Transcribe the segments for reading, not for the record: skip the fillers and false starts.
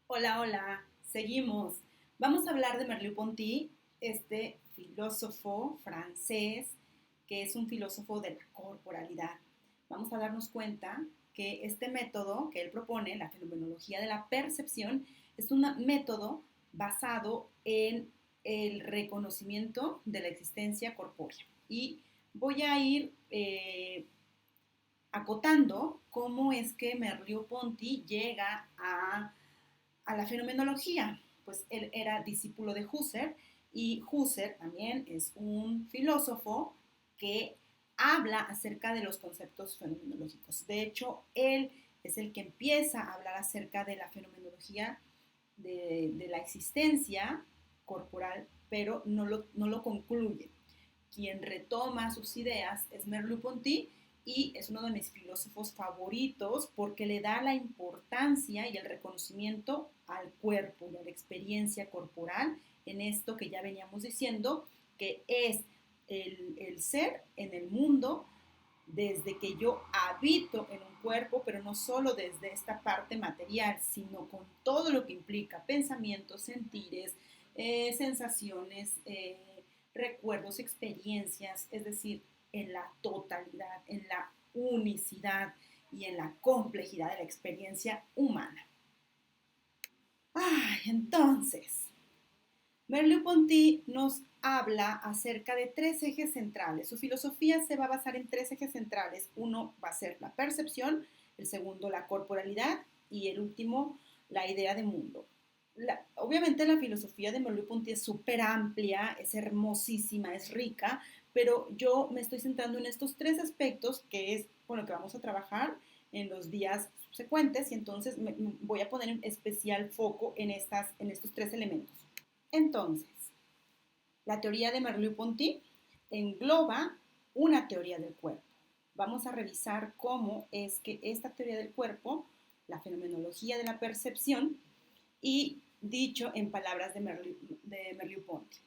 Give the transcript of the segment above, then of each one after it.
Hola, hola, seguimos. Vamos a hablar de Merleau-Ponty, este filósofo francés que es un filósofo de la corporalidad. Vamos a darnos cuenta que este método que él propone, la fenomenología de la percepción, es un método basado en el reconocimiento de la existencia corpórea. Y voy a ir acotando cómo es que Merleau-Ponty llega a la fenomenología. Pues él era discípulo de Husserl y Husserl también es un filósofo que habla acerca de los conceptos fenomenológicos. De hecho, él es el que empieza a hablar acerca de la fenomenología de la existencia corporal, pero no lo concluye. Quien retoma sus ideas es Merleau-Ponty y es uno de mis filósofos favoritos porque le da la importancia y el reconocimiento al cuerpo y a la experiencia corporal en esto que ya veníamos diciendo, que es el ser en el mundo desde que yo habito en un cuerpo, pero no solo desde esta parte material, sino con todo lo que implica pensamientos, sentires, sensaciones, recuerdos, experiencias, es decir, en la totalidad, en la unicidad y en la complejidad de la experiencia humana. Entonces, Merleau-Ponty nos habla acerca de tres ejes centrales. Su filosofía se va a basar en tres ejes centrales. Uno va a ser la percepción, el segundo la corporalidad y el último la idea de mundo. Obviamente la filosofía de Merleau-Ponty es súper amplia, es hermosísima, es rica, pero yo me estoy centrando en estos tres aspectos que es con lo que vamos a trabajar en los días subsecuentes y entonces voy a poner en especial foco en estos tres elementos. Entonces, la teoría de Merleau-Ponty engloba una teoría del cuerpo. Vamos a revisar cómo es que esta teoría del cuerpo, la fenomenología de la percepción, y dicho en palabras de Merleau-Ponty,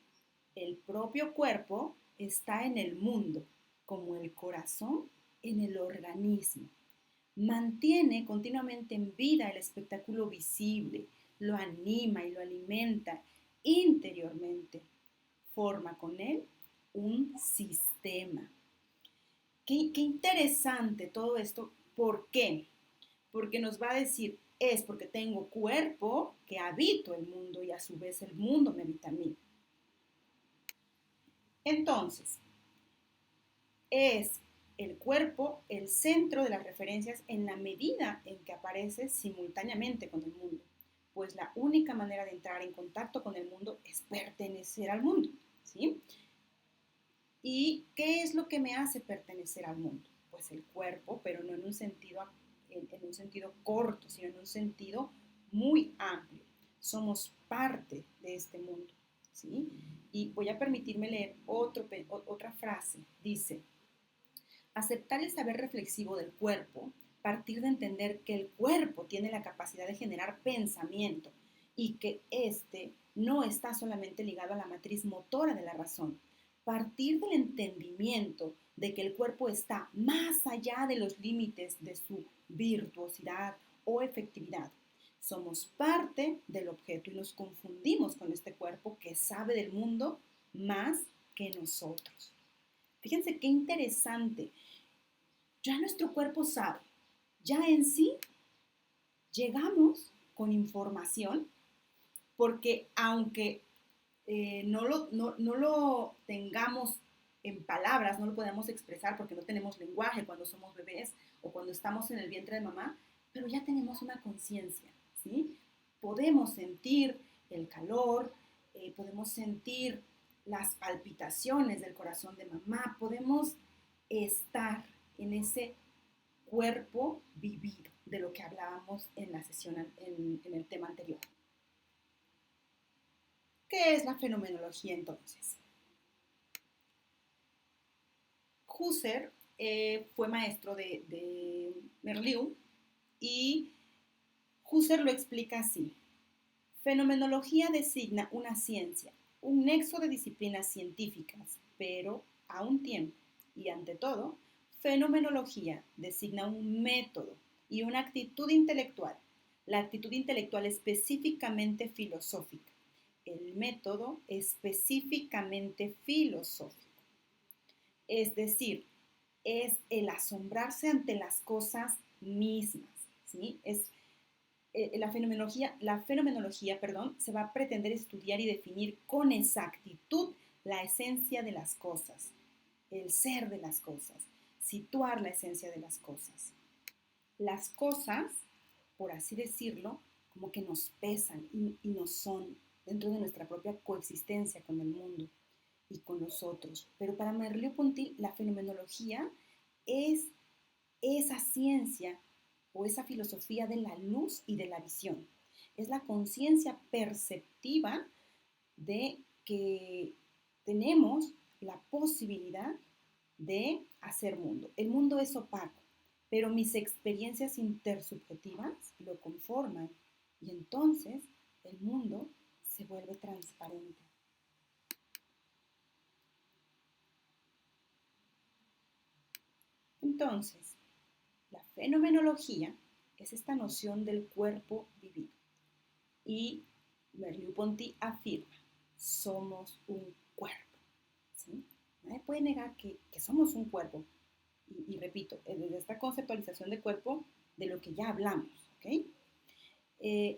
el propio cuerpo está en el mundo, como el corazón en el organismo. Mantiene continuamente en vida el espectáculo visible, lo anima y lo alimenta interiormente. Forma con él un sistema. Qué interesante todo esto. ¿Por qué? Porque nos va a decir, es porque tengo cuerpo que habito el mundo y a su vez el mundo me habita a mí. Entonces, es el cuerpo el centro de las referencias en la medida en que aparece simultáneamente con el mundo, pues la única manera de entrar en contacto con el mundo es pertenecer al mundo, ¿sí? ¿Y qué es lo que me hace pertenecer al mundo? Pues el cuerpo, pero no en un sentido corto, sino en un sentido muy amplio. Somos parte de este mundo, ¿sí? Y voy a permitirme leer otra frase. Dice, aceptar el saber reflexivo del cuerpo, partir de entender que el cuerpo tiene la capacidad de generar pensamiento y que éste no está solamente ligado a la matriz motora de la razón. Partir del entendimiento de que el cuerpo está más allá de los límites de su virtuosidad o efectividad. Somos parte del objeto y nos confundimos con este cuerpo que sabe del mundo más que nosotros. Fíjense qué interesante. Ya nuestro cuerpo sabe, ya en sí llegamos con información, porque aunque no lo tengamos en palabras, no lo podemos expresar porque no tenemos lenguaje cuando somos bebés o cuando estamos en el vientre de mamá, pero ya tenemos una conciencia, ¿sí? Podemos sentir el calor, podemos sentir las palpitaciones del corazón de mamá, podemos estar en ese cuerpo vivido de lo que hablábamos en la sesión, en el tema anterior. ¿Qué es la fenomenología entonces? Husserl fue maestro de Merleau y Husserl lo explica así. Fenomenología designa una ciencia, un nexo de disciplinas científicas, pero a un tiempo y ante todo, fenomenología designa un método y una actitud intelectual, la actitud intelectual específicamente filosófica, el método específicamente filosófico. Es decir, es el asombrarse ante las cosas mismas, ¿sí? La fenomenología, se va a pretender estudiar y definir con exactitud la esencia de las cosas, el ser de las cosas, situar la esencia de las cosas. Las cosas, por así decirlo, como que nos pesan y nos son dentro de nuestra propia coexistencia con el mundo y con los otros. Pero para Merleau-Ponty, la fenomenología es esa ciencia o esa filosofía de la luz y de la visión. Es la conciencia perceptiva de que tenemos la posibilidad de hacer mundo. El mundo es opaco, pero mis experiencias intersubjetivas lo conforman y entonces el mundo se vuelve transparente. Entonces, la fenomenología es esta noción del cuerpo vivido. Y Merleau-Ponty afirma, somos un cuerpo. ¿Sí? Nadie puede negar que somos un cuerpo. Y repito, desde esta conceptualización de cuerpo, de lo que ya hablamos. ¿Okay?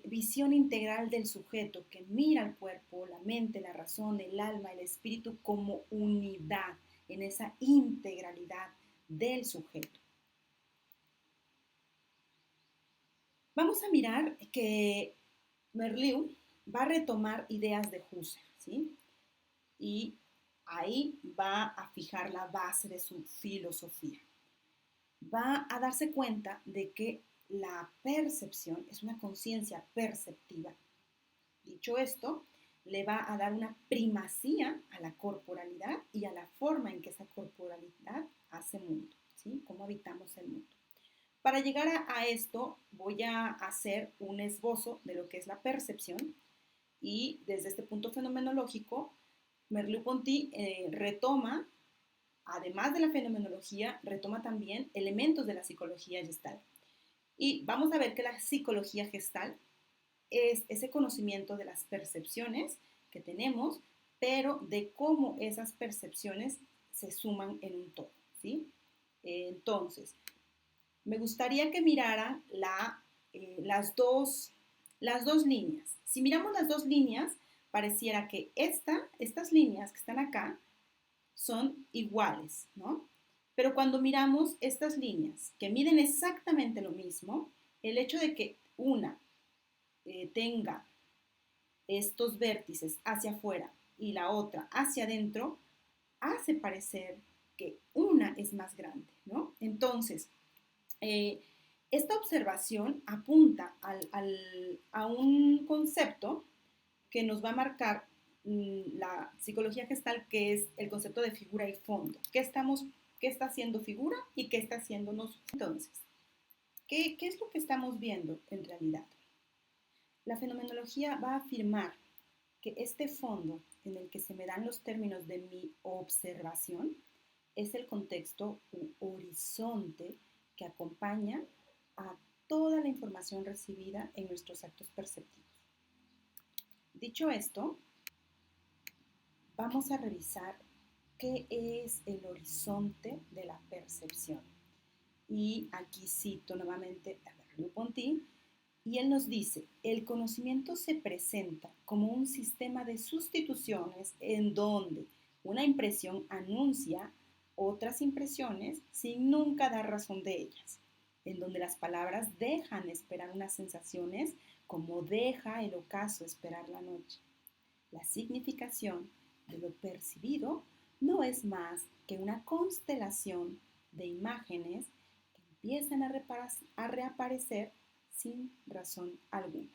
Visión integral del sujeto que mira al cuerpo, la mente, la razón, el alma, el espíritu como unidad, en esa integralidad del sujeto. Vamos a mirar que Merleau va a retomar ideas de Husserl, ¿sí? Y ahí va a fijar la base de su filosofía. Va a darse cuenta de que la percepción es una conciencia perceptiva. Dicho esto, le va a dar una primacía a la corporalidad y a la forma en que esa corporalidad hace mundo, ¿sí? Cómo habitamos el mundo. Para llegar a esto, voy a hacer un esbozo de lo que es la percepción y desde este punto fenomenológico, Merleau-Ponty retoma, además de la fenomenología, retoma también elementos de la psicología gestal. Y vamos a ver que la psicología gestal es ese conocimiento de las percepciones que tenemos, pero de cómo esas percepciones se suman en un todo, ¿sí? Entonces, me gustaría que miraran las dos líneas. Si miramos las dos líneas, pareciera que estas líneas que están acá son iguales, ¿no? Pero cuando miramos estas líneas que miden exactamente lo mismo, el hecho de que una tenga estos vértices hacia afuera y la otra hacia adentro, hace parecer que una es más grande, ¿no? Entonces, esta observación apunta a un concepto que nos va a marcar la psicología gestal, que es el concepto de figura y fondo. ¿Qué está haciendo figura y qué está haciéndonos? Entonces, ¿qué es lo que estamos viendo en realidad? La fenomenología va a afirmar que este fondo en el que se me dan los términos de mi observación es el contexto u horizonte que acompaña a toda la información recibida en nuestros actos perceptivos. Dicho esto, vamos a revisar qué es el horizonte de la percepción. Y aquí cito nuevamente a Merleau-Ponty, y él nos dice, el conocimiento se presenta como un sistema de sustituciones en donde una impresión anuncia otras impresiones sin nunca dar razón de ellas, en donde las palabras dejan esperar unas sensaciones como deja el ocaso esperar la noche. La significación de lo percibido no es más que una constelación de imágenes que empiezan a reaparecer sin razón alguna.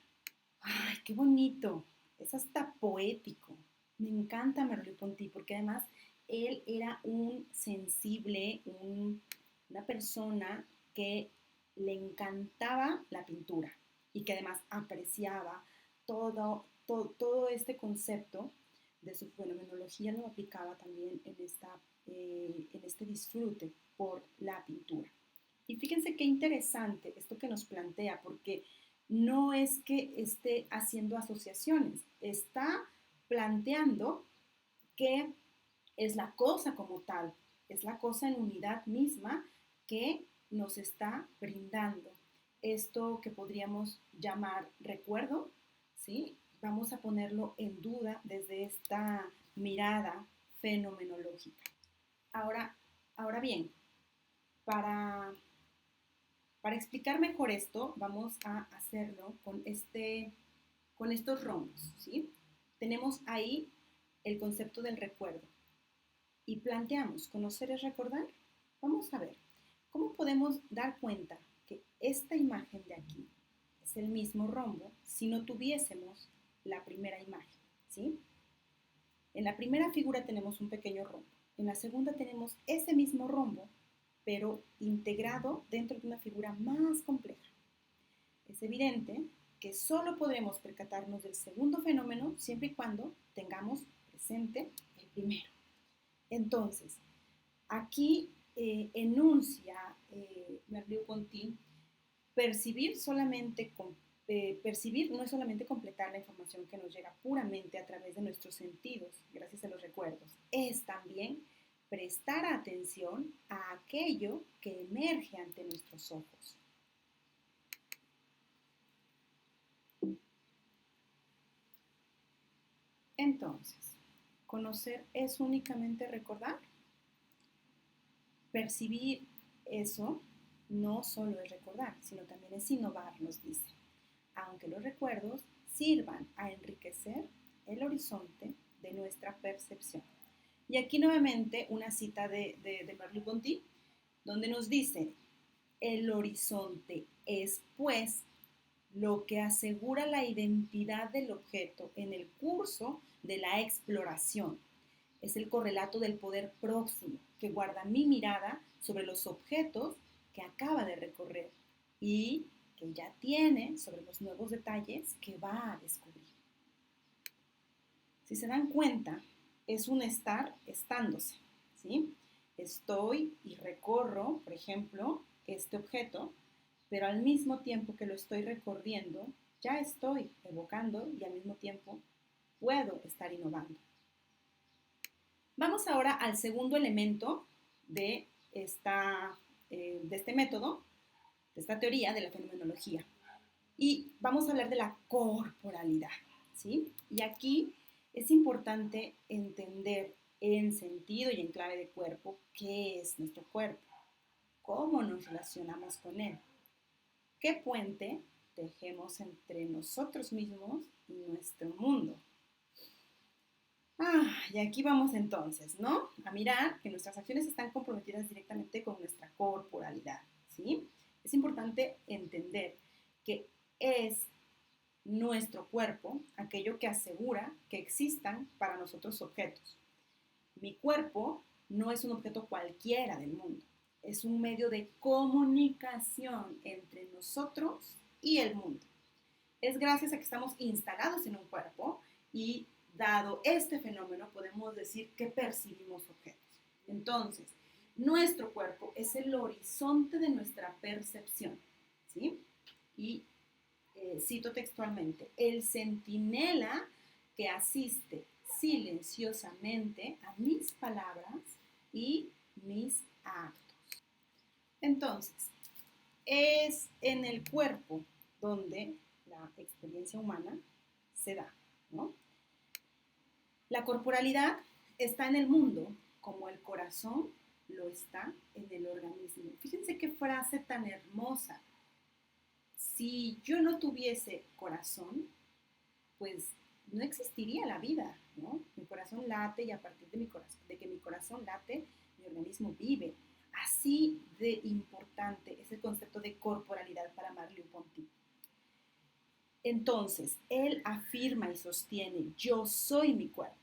¡Ay, qué bonito! Es hasta poético. Me encanta Merleau-Ponty porque además él era un sensible, una persona que le encantaba la pintura y que además apreciaba todo este concepto de su fenomenología, lo aplicaba también en este disfrute por la pintura. Y fíjense qué interesante esto que nos plantea, porque no es que esté haciendo asociaciones, está planteando que es la cosa como tal, es la cosa en unidad misma que nos está brindando esto que podríamos llamar recuerdo, ¿sí? Vamos a ponerlo en duda desde esta mirada fenomenológica. Ahora, ahora bien, para, para explicar mejor esto, vamos a hacerlo con estos rombos, ¿sí? Tenemos ahí el concepto del recuerdo y planteamos, ¿conocer es recordar? Vamos a ver, ¿cómo podemos dar cuenta que esta imagen de aquí es el mismo rombo si no tuviésemos la primera imagen, ¿sí? En la primera figura tenemos un pequeño rombo, en la segunda tenemos ese mismo rombo, pero integrado dentro de una figura más compleja. Es evidente que solo podremos percatarnos del segundo fenómeno siempre y cuando tengamos presente el primero. Entonces, aquí enuncia Merleau-Ponty, percibir solamente percibir no es solamente completar la información que nos llega puramente a través de nuestros sentidos, gracias a los recuerdos, es también prestar atención a aquello que emerge ante nuestros ojos. Entonces, ¿conocer es únicamente recordar? Percibir eso no solo es recordar, sino también es innovar, nos dice, aunque los recuerdos sirvan a enriquecer el horizonte de nuestra percepción. Y aquí nuevamente una cita de Merleau-Ponty, donde nos dice, el horizonte es, pues, lo que asegura la identidad del objeto en el curso de la exploración. Es el correlato del poder próximo que guarda mi mirada sobre los objetos que acaba de recorrer y que ya tiene sobre los nuevos detalles que va a descubrir. Si se dan cuenta, es un estar estándose, ¿sí? Estoy y recorro, por ejemplo, este objeto, pero al mismo tiempo que lo estoy recorriendo, ya estoy evocando y al mismo tiempo puedo estar innovando. Vamos ahora al segundo elemento de, de este método, de esta teoría de la fenomenología. Y vamos a hablar de la corporalidad, ¿sí? Y aquí es importante entender en sentido y en clave de cuerpo qué es nuestro cuerpo, cómo nos relacionamos con él, qué puente tejemos entre nosotros mismos y nuestro mundo. Y aquí vamos entonces, ¿no? A mirar que nuestras acciones están comprometidas directamente con nuestra corporalidad, ¿sí? Es importante entender que es nuestro cuerpo aquello que asegura que existan para nosotros objetos. Mi cuerpo no es un objeto cualquiera del mundo, es un medio de comunicación entre nosotros y el mundo. Es gracias a que estamos instalados en un cuerpo y dado este fenómeno podemos decir que percibimos objetos. Entonces, nuestro cuerpo es el horizonte de nuestra percepción, ¿sí? Y cito textualmente, el centinela que asiste silenciosamente a mis palabras y mis actos. Entonces, es en el cuerpo donde la experiencia humana se da, ¿no? La corporalidad está en el mundo como el corazón lo está en el organismo. Fíjense qué frase tan hermosa. Si yo no tuviese corazón, pues no existiría la vida, ¿no? Mi corazón late y a partir de, de que mi corazón late, mi organismo vive. Así de importante es el concepto de corporalidad para Merleau-Ponty. Entonces, él afirma y sostiene, yo soy mi cuerpo,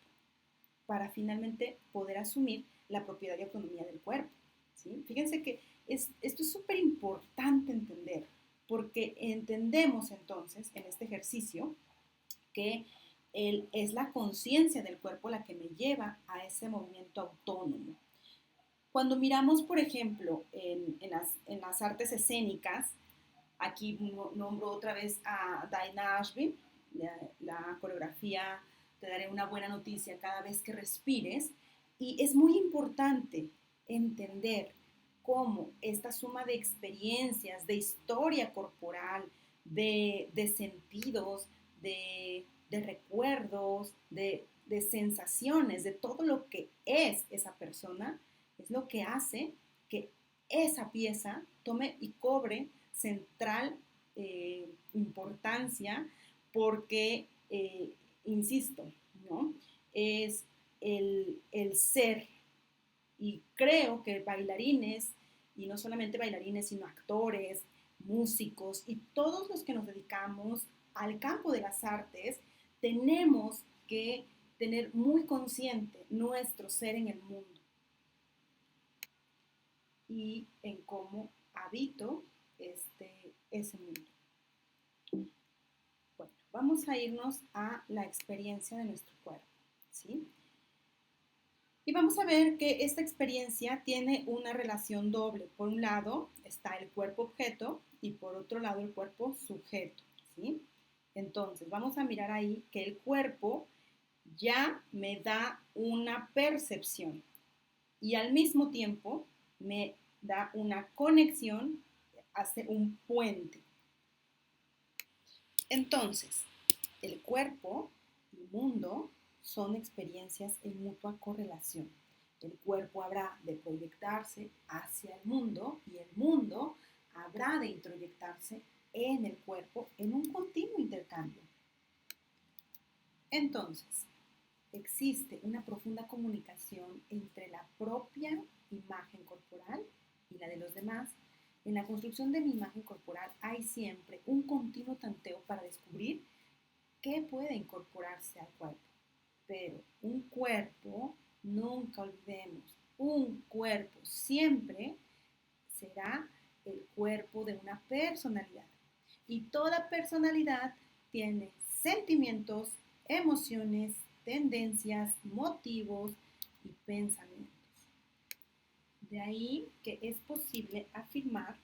para finalmente poder asumir la propiedad y autonomía del cuerpo, ¿sí? Fíjense que esto es súper importante entender, porque entendemos entonces en este ejercicio que es la conciencia del cuerpo la que me lleva a ese movimiento autónomo. Cuando miramos, por ejemplo, en las artes escénicas, Aquí nombro otra vez a Dinah Ashby, la coreografía Te daré una buena noticia cada vez que respires. Y es muy importante entender cómo esta suma de experiencias, de historia corporal, de sentidos, de recuerdos, de sensaciones, de todo lo que es esa persona, es lo que hace que esa pieza tome y cobre central importancia porque, insisto, ¿no? Es el ser. Y creo que bailarines, y no solamente bailarines, sino actores, músicos y todos los que nos dedicamos al campo de las artes, tenemos que tener muy consciente nuestro ser en el mundo y en cómo habito ese mundo. Bueno, vamos a irnos a la experiencia de nuestro cuerpo, ¿sí? Y vamos a ver que esta experiencia tiene una relación doble. Por un lado está el cuerpo objeto y por otro lado el cuerpo sujeto, ¿sí? Entonces, vamos a mirar ahí que el cuerpo ya me da una percepción y al mismo tiempo me da una conexión, hace un puente. Entonces, el cuerpo y mundo son experiencias en mutua correlación. El cuerpo habrá de proyectarse hacia el mundo y el mundo habrá de introyectarse en el cuerpo en un continuo intercambio. Entonces, existe una profunda comunicación entre la propia imagen corporal y la de los demás. En la construcción de mi imagen corporal hay siempre un continuo tanteo para descubrir qué puede incorporarse al cuerpo. Pero un cuerpo, nunca olvidemos, un cuerpo siempre será el cuerpo de una personalidad. Y toda personalidad tiene sentimientos, emociones, tendencias, motivos y pensamientos. De ahí que es posible afirmar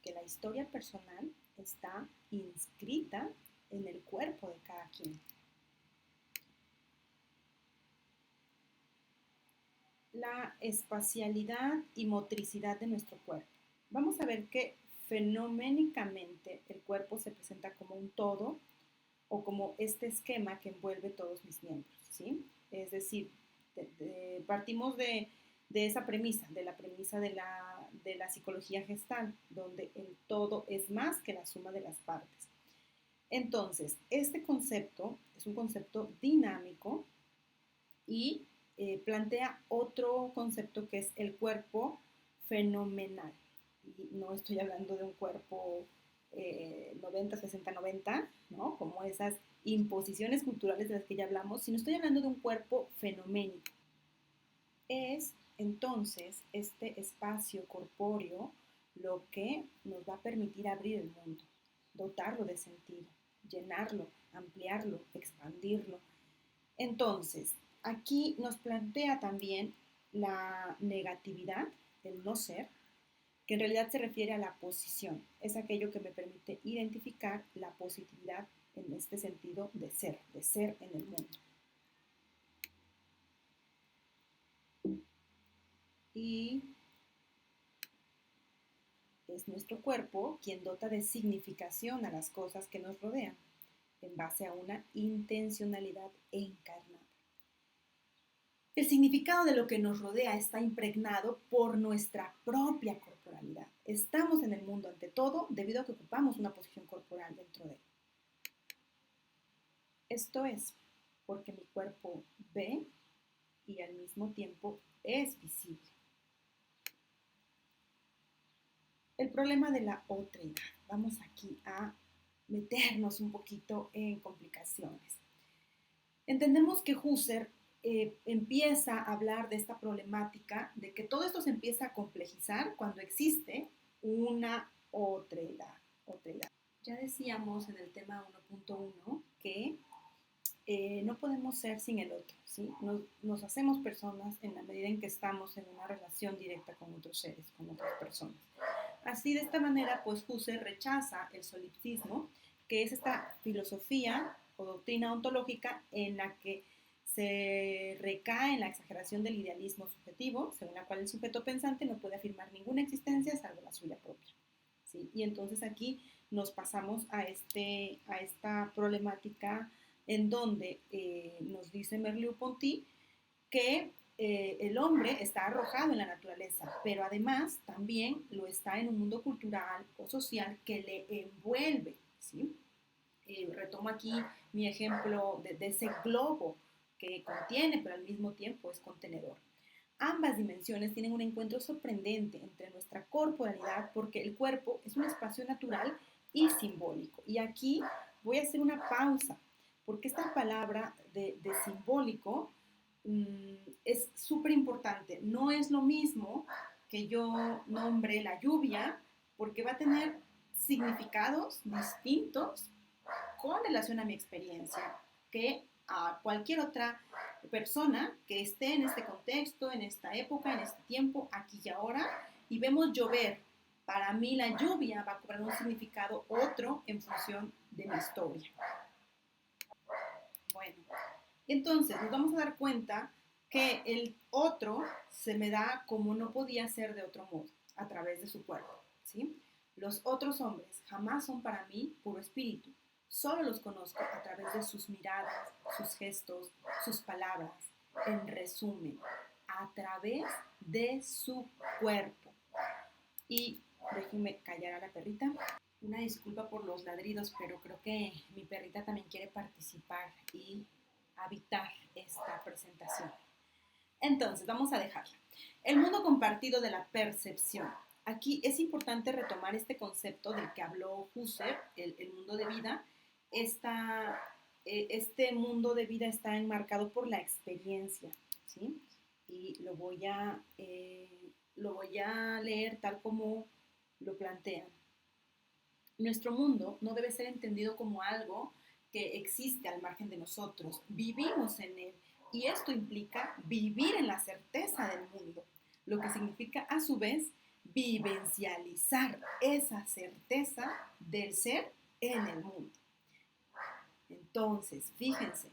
que la historia personal está inscrita en el cuerpo de cada quien. La espacialidad y motricidad de nuestro cuerpo. Vamos a ver que fenoménicamente el cuerpo se presenta como un todo o como este esquema que envuelve todos mis miembros, ¿sí? Es decir, partimos de esa premisa, de la premisa de la psicología gestal, donde el todo es más que la suma de las partes. Entonces, este concepto es un concepto dinámico y plantea otro concepto que es el cuerpo fenomenal. Y no estoy hablando de un cuerpo 90, 60, 90, ¿no? Como esas imposiciones culturales de las que ya hablamos, sino estoy hablando de un cuerpo fenoménico. Es entonces este espacio corpóreo lo que nos va a permitir abrir el mundo, dotarlo de sentido, llenarlo, ampliarlo, expandirlo. Entonces, aquí nos plantea también la negatividad, el no ser, que en realidad se refiere a la posición. Es aquello que me permite identificar la positividad en este sentido de ser en el mundo. Y es nuestro cuerpo quien dota de significación a las cosas que nos rodean, en base a una intencionalidad encarnada. El significado de lo que nos rodea está impregnado por nuestra propia corporalidad. Estamos en el mundo ante todo debido a que ocupamos una posición corporal dentro de él. Esto es porque mi cuerpo ve y al mismo tiempo es visible. El problema de la otredad. Vamos aquí a meternos un poquito en complicaciones. Entendemos que Husserl empieza a hablar de esta problemática, de que todo esto se empieza a complejizar cuando existe una otredad. Ya decíamos en el tema 1.1 que no podemos ser sin el otro, ¿sí? Nos hacemos personas en la medida en que estamos en una relación directa con otros seres, con otras personas. Así, de esta manera, pues Husserl rechaza el solipsismo, que es esta filosofía o doctrina ontológica en la que se recae en la exageración del idealismo subjetivo, según la cual el sujeto pensante no puede afirmar ninguna existencia salvo la suya propia. ¿Sí? Y entonces aquí nos pasamos a esta problemática en donde nos dice Merleau-Ponty que el hombre está arrojado en la naturaleza, pero además también lo está en un mundo cultural o social que le envuelve, ¿sí? Retomo aquí mi ejemplo de ese globo que contiene, pero al mismo tiempo es contenedor. Ambas dimensiones tienen un encuentro sorprendente entre nuestra corporalidad, porque el cuerpo es un espacio natural y simbólico. Y aquí voy a hacer una pausa, porque esta palabra de simbólico es súper importante. No es lo mismo que yo nombre la lluvia, porque va a tener significados distintos con relación a mi experiencia que a cualquier otra persona que esté en este contexto, en esta época, en este tiempo, aquí y ahora, y vemos llover. Para mí la lluvia va a cobrar un significado otro en función de mi historia. Bueno, entonces nos vamos a dar cuenta que el otro se me da como no podía ser de otro modo, a través de su cuerpo, ¿sí? Los otros hombres jamás son para mí puro espíritu. Solo los conozco a través de sus miradas, sus gestos, sus palabras. En resumen, a través de su cuerpo. Y déjenme callar a la perrita. Una disculpa por los ladridos, pero creo que mi perrita también quiere participar y habitar esta presentación. Entonces, vamos a dejarla. El mundo compartido de la percepción. Aquí es importante retomar este concepto del que habló Husserl, el mundo de vida. Este mundo de vida está enmarcado por la experiencia, ¿sí? Y lo voy a leer tal como lo plantean. Nuestro mundo no debe ser entendido como algo que existe al margen de nosotros. Vivimos en él y esto implica vivir en la certeza del mundo, lo que significa a su vez vivencializar esa certeza del ser en el mundo. Entonces, fíjense,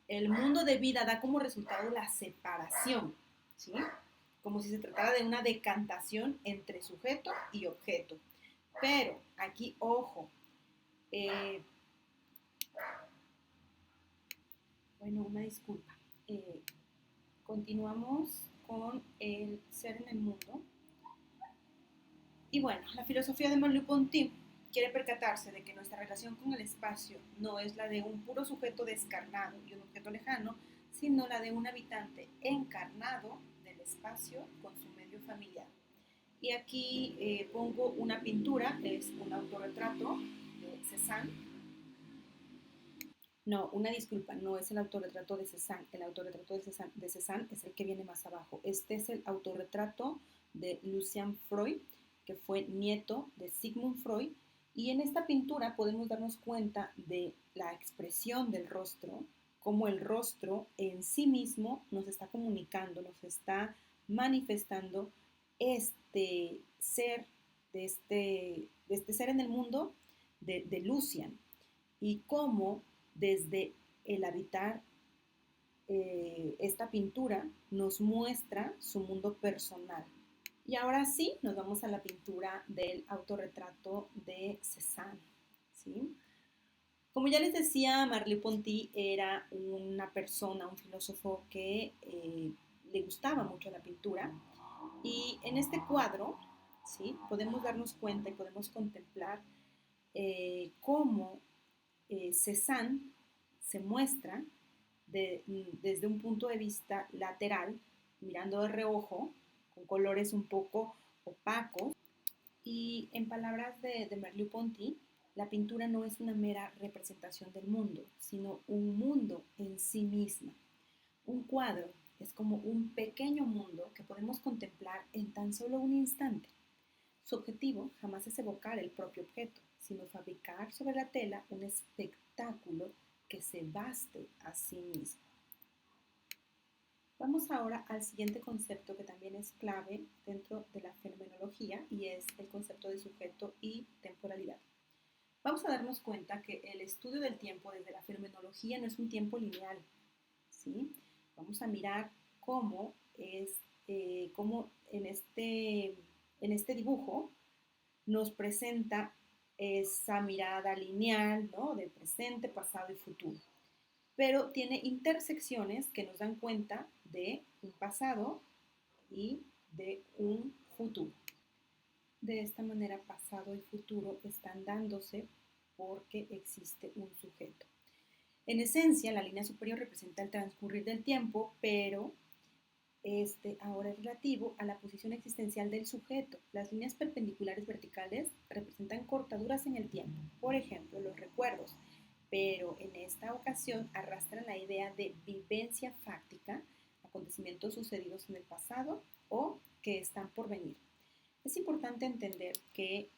el mundo de vida da como resultado la separación, ¿sí? Como si se tratara de una decantación entre sujeto y objeto. Pero aquí, ojo, bueno, una disculpa. Continuamos con el ser en el mundo. Y bueno, la filosofía de Merleau-Ponty quiere percatarse de que nuestra relación con el espacio no es la de un puro sujeto descarnado y un objeto lejano, sino la de un habitante encarnado del espacio con su medio familiar. Y aquí pongo una pintura, es un autorretrato de Cézanne. No, una disculpa, no es el autorretrato de Cézanne. El autorretrato de Cézanne es el que viene más abajo. Este es el autorretrato de Lucian Freud, que fue nieto de Sigmund Freud. Y en esta pintura podemos darnos cuenta de la expresión del rostro, cómo el rostro en sí mismo nos está comunicando, nos está manifestando este ser, de este ser en el mundo de Lucian. Y cómo desde el habitar esta pintura nos muestra su mundo personal. Y ahora sí, nos vamos a la pintura del autorretrato de Cézanne, ¿sí? Como ya les decía, Merleau-Ponty era una persona, un filósofo que le gustaba mucho la pintura. Y en este cuadro, ¿sí? Podemos darnos cuenta y podemos contemplar cómo Cézanne se muestra desde un punto de vista lateral, mirando de reojo, con colores un poco opacos. Y en palabras de Merleau-Ponty, la pintura no es una mera representación del mundo, sino un mundo en sí misma. Un cuadro es como un pequeño mundo que podemos contemplar en tan solo un instante. Su objetivo jamás es evocar el propio objeto, sino fabricar sobre la tela un espectáculo que se baste a sí mismo. Vamos ahora al siguiente concepto que también es clave dentro de la fenomenología y es el concepto de sujeto y temporalidad. Vamos a darnos cuenta que el estudio del tiempo desde la fenomenología no es un tiempo lineal, ¿sí? Vamos a mirar cómo es, cómo en este dibujo nos presenta esa mirada lineal, ¿no? De presente, pasado y futuro. Pero tiene intersecciones que nos dan cuenta de un pasado y de un futuro. De esta manera, pasado y futuro están dándose porque existe un sujeto. En esencia, la línea superior representa el transcurrir del tiempo, pero este ahora es relativo a la posición existencial del sujeto. Las líneas perpendiculares verticales representan cortaduras en el tiempo, por ejemplo, los recuerdos, pero en esta ocasión arrastran la idea de vivencia fáctica, acontecimientos sucedidos en el pasado o que están por venir. Es importante entender que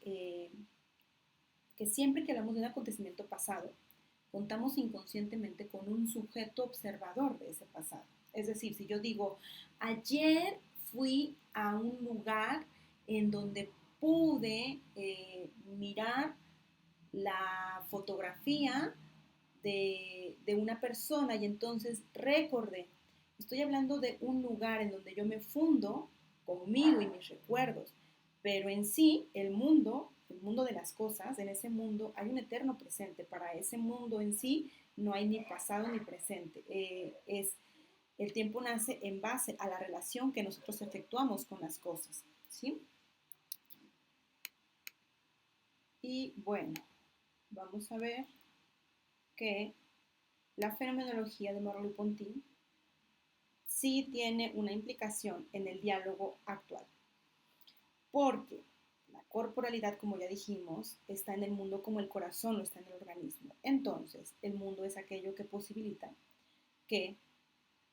siempre que hablamos de un acontecimiento pasado, contamos inconscientemente con un sujeto observador de ese pasado. Es decir, si yo digo, ayer fui a un lugar en donde pude mirar la fotografía de una persona y entonces recordé, estoy hablando de un lugar en donde yo me fundo conmigo y mis recuerdos, pero en sí el mundo de las cosas, en ese mundo hay un eterno presente. Para ese mundo en sí no hay ni pasado ni presente. El tiempo nace en base a la relación que nosotros efectuamos con las cosas, ¿sí? Y bueno, vamos a ver que la fenomenología de Merleau-Ponty sí tiene una implicación en el diálogo actual, porque la corporalidad, como ya dijimos, está en el mundo como el corazón lo está en el organismo. Entonces, el mundo es aquello que posibilita que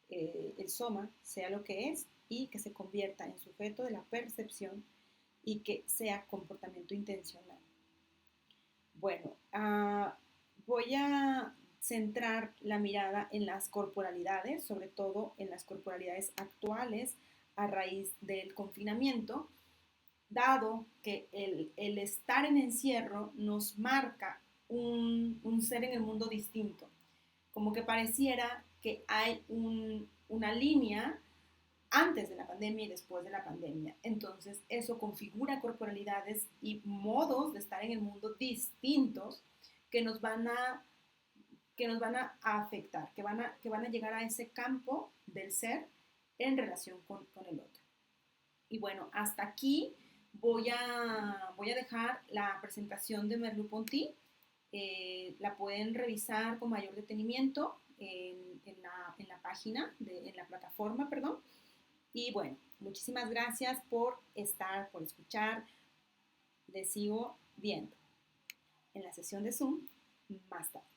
el soma sea lo que es y que se convierta en sujeto de la percepción y que sea comportamiento intencional. Bueno, voy a centrar la mirada en las corporalidades, sobre todo en las corporalidades actuales a raíz del confinamiento, dado que el estar en encierro nos marca un ser en el mundo distinto, como que pareciera que hay una línea antes de la pandemia y después de la pandemia. Entonces, eso configura corporalidades y modos de estar en el mundo distintos que nos van a, que nos van a afectar, que van a llegar a ese campo del ser en relación con el otro. Y bueno, hasta aquí voy a dejar la presentación de Merleau-Ponty. La pueden revisar con mayor detenimiento en la página, en la plataforma, perdón. Y bueno, muchísimas gracias por estar, por escuchar. Les sigo viendo en la sesión de Zoom más tarde.